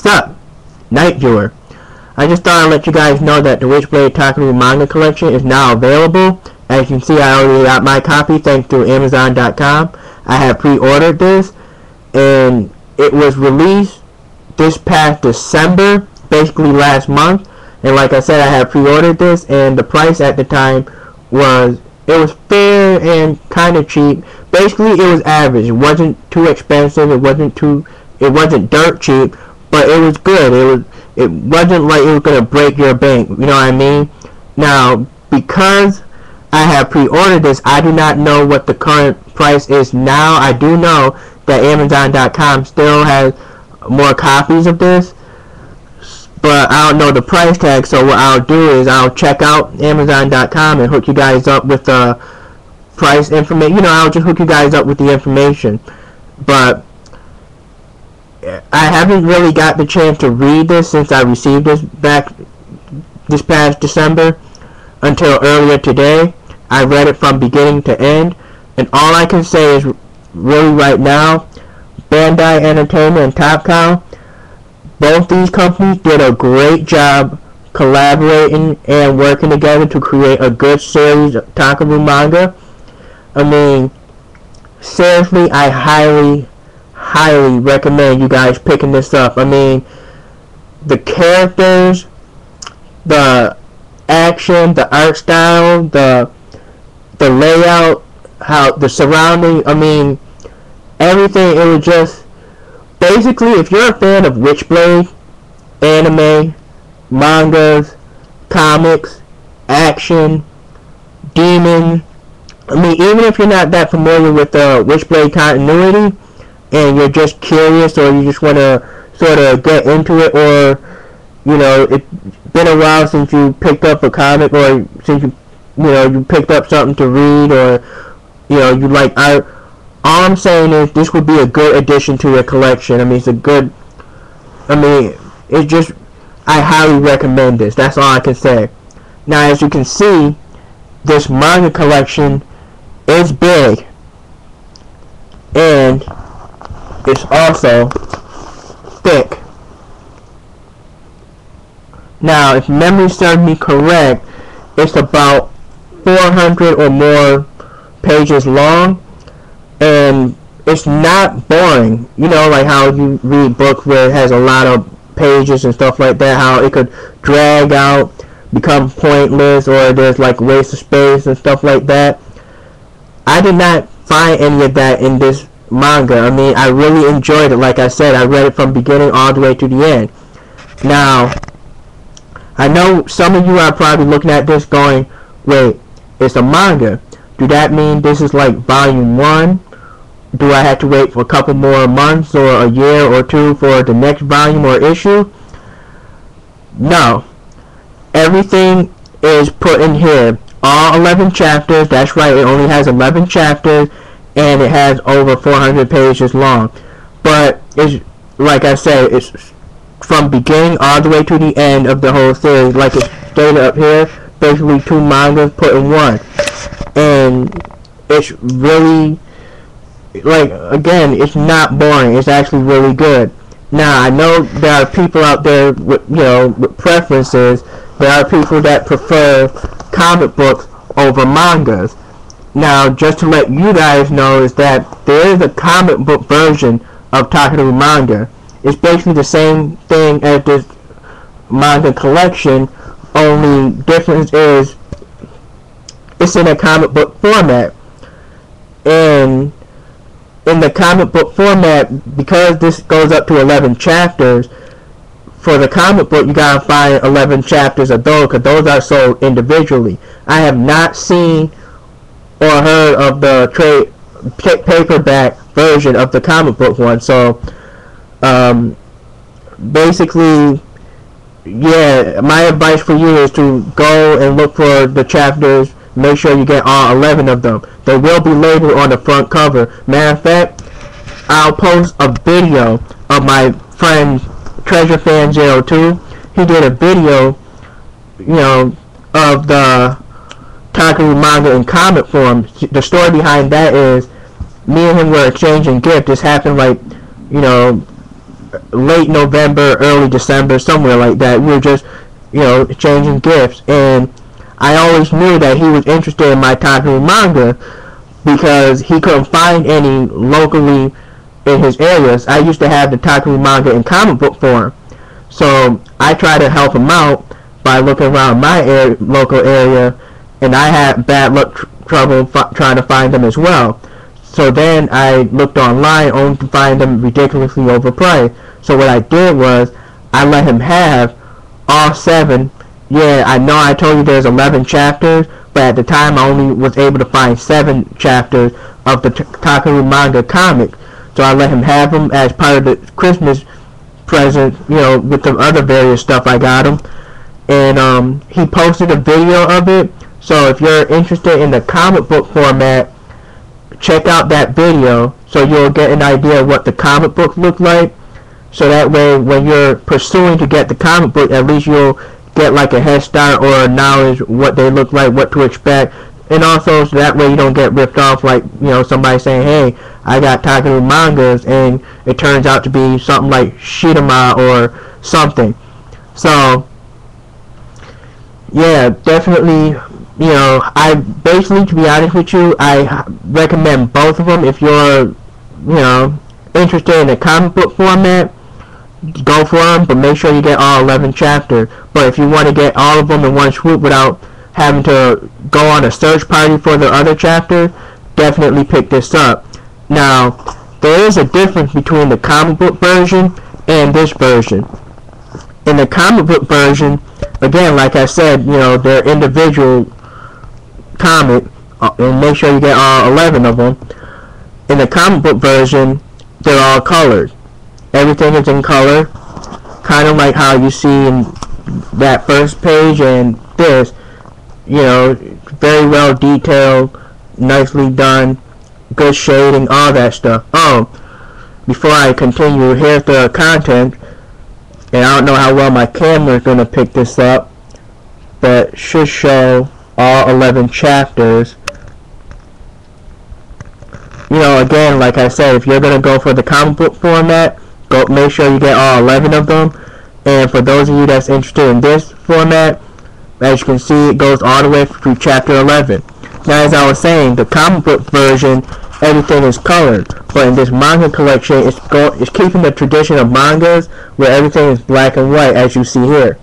What's up, Night Viewer? I just thought I'd let you guys know that the WitchBlade Takeru Manga collection is now available. As you can see, I already got my copy thanks to Amazon.com. I have pre-ordered this, and it was released this past December, basically last month. And like I said, I have pre-ordered this, and the price at the time was fair and kind of cheap. Basically, it was average. It wasn't too expensive. It wasn't dirt cheap, but it was good. It wasn't like it was gonna break your bank. You know what I mean? Now, because I have pre-ordered this, I do not know what the current price is now. I do know that Amazon.com still has more copies of this, but I don't know the price tag. So what I'll do is I'll check out Amazon.com and hook you guys up with the price information. You know, I'll just hook you guys up with the information. But I haven't really got the chance to read this since I received this back this past December until earlier today. I read it from beginning to end, and all I can say is really right now, Bandai Entertainment and Top Cow, both these companies did a great job collaborating and working together to create a good series of Takeru manga. I mean, seriously, I highly recommend you guys picking this up. I mean, the characters, the action, the art style, the layout, how the surrounding, I mean, everything. It was just basically, if you're a fan of WitchBlade, anime, mangas, comics, action, demon, I mean, even if you're not that familiar with the WitchBlade continuity and you're just curious, or you just want to sort of get into it, or you know, it's been a while since you picked up a comic, or since you picked up something to read, or you know, you like art. All I'm saying is this would be a good addition to your collection. I mean, it's a good, I mean, it's just, I highly recommend this. That's all I can say. Now, as you can see, this manga collection is big, and it's also thick. Now, if memory serves me correct, it's about 400 or more pages long, and it's not boring. You know, like how you read books where it has a lot of pages and stuff like that, how it could drag out, become pointless, or there's like waste of space and stuff like that. I did not find any of that in this manga. I mean, I really enjoyed it. Like I said, I read it from beginning all the way to the end. Now, I know some of you are probably looking at this going, wait, it's a manga. Do that mean this is like volume 1? Do I have to wait for a couple more months or a year or two for the next volume or issue? No. Everything is put in here. All 11 chapters. That's right, it only has 11 chapters, and it has over 400 pages long. But it's, like I said, it's from beginning all the way to the end of the whole series. Like it's stated up here, basically 2 mangas put in one. And it's really, like, again, it's not boring. It's actually really good. Now, I know there are people out there with, you know, with preferences. There are people that prefer comic books over mangas. Now, just to let you guys know is that there is a comic book version of Takeru Manga. It's basically the same thing as this manga collection, only difference is it's in a comic book format. And in the comic book format, because this goes up to 11 chapters, for the comic book you gotta find 11 chapters of those, because those are sold individually. I have not seen or heard of the trade paperback version of the comic book one. So basically, yeah, my advice for you is to go and look for the chapters. Make sure you get all 11 of them. They will be labeled on the front cover. Matter of fact, I'll post a video of my friend TreasureFan02. He did a video, you know, of the Takeru manga in comic form. The story behind that is me and him were exchanging gifts. This happened like, you know, late November, early December, somewhere like that. We were just, exchanging gifts, and I always knew that he was interested in my Takeru manga because he couldn't find any locally in his areas. I used to have the Takeru manga in comic book form, so I tried to help him out by looking around my local area, and I had bad luck trouble trying to find them as well. So then I looked online only to find them ridiculously overpriced. So what I did was I let him have all 7. Yeah, I know I told you there's 11 chapters, but at the time I only was able to find 7 chapters of the Takeru manga comic. So I let him have them as part of the Christmas present, with the other various stuff I got him. And he posted a video of it. So if you're interested in the comic book format, check out that video so you'll get an idea of what the comic book look like. So that way when you're pursuing to get the comic book, at least you'll get like a head start or knowledge what they look like, what to expect. And also so that way you don't get ripped off like, somebody saying, hey, I got Takeru mangas, and it turns out to be something like Shitama or something. So yeah, definitely, I basically, to be honest with you, I recommend both of them. If you're, interested in the comic book format, go for them, but make sure you get all 11 chapters. But if you want to get all of them in one swoop without having to go on a search party for the other chapters, definitely pick this up. Now, there is a difference between the comic book version and this version. In the comic book version, again, like I said, they're individual comic, and make sure you get all 11 of them. In the comic book version, they're all colored. Everything is in color, kind of like how you see in that first page and this. Very well detailed, nicely done, good shading, all that stuff. Oh, before I continue, here's the content. And I don't know how well my camera is going to pick this up, but it should show all 11 chapters. Again, like I said, if you're going to go for the comic book format, make sure you get all 11 of them. And for those of you that's interested in this format, as you can see, it goes all the way through chapter 11. Now, as I was saying, the comic book version, everything is colored, but in this manga collection, it's keeping the tradition of mangas where everything is black and white, as you see here.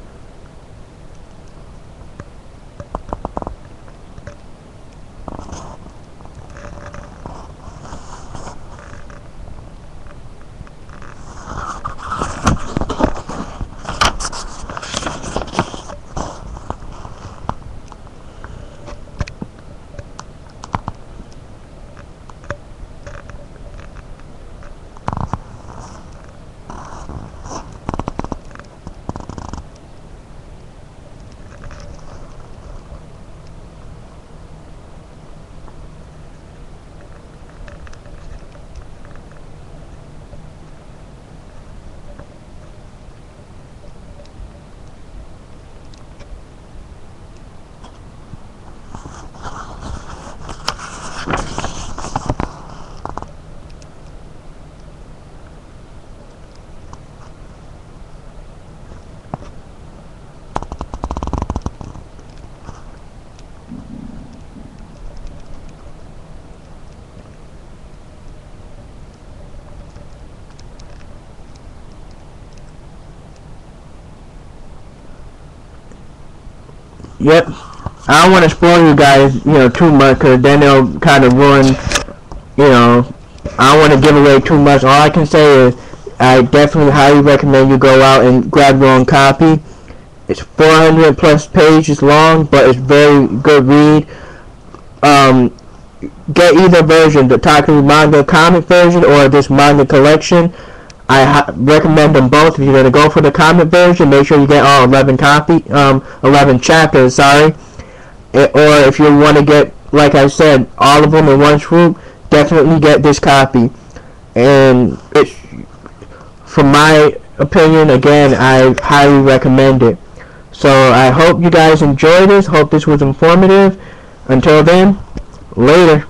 Yep. I don't want to spoil you guys, too much, because then it'll kind of ruin, I don't want to give away too much. All I can say is I definitely highly recommend you go out and grab your own copy. It's 400 plus pages long, but it's very good read. Get either version, the Takeru Manga comic version or this manga collection. I recommend them both. If you're going to go for the comic version, make sure you get all 11 chapters, sorry. Or if you want to get, like I said, all of them in one swoop, definitely get this copy. And it's, from my opinion, again, I highly recommend it. So I hope you guys enjoyed this. Hope this was informative. Until then, later.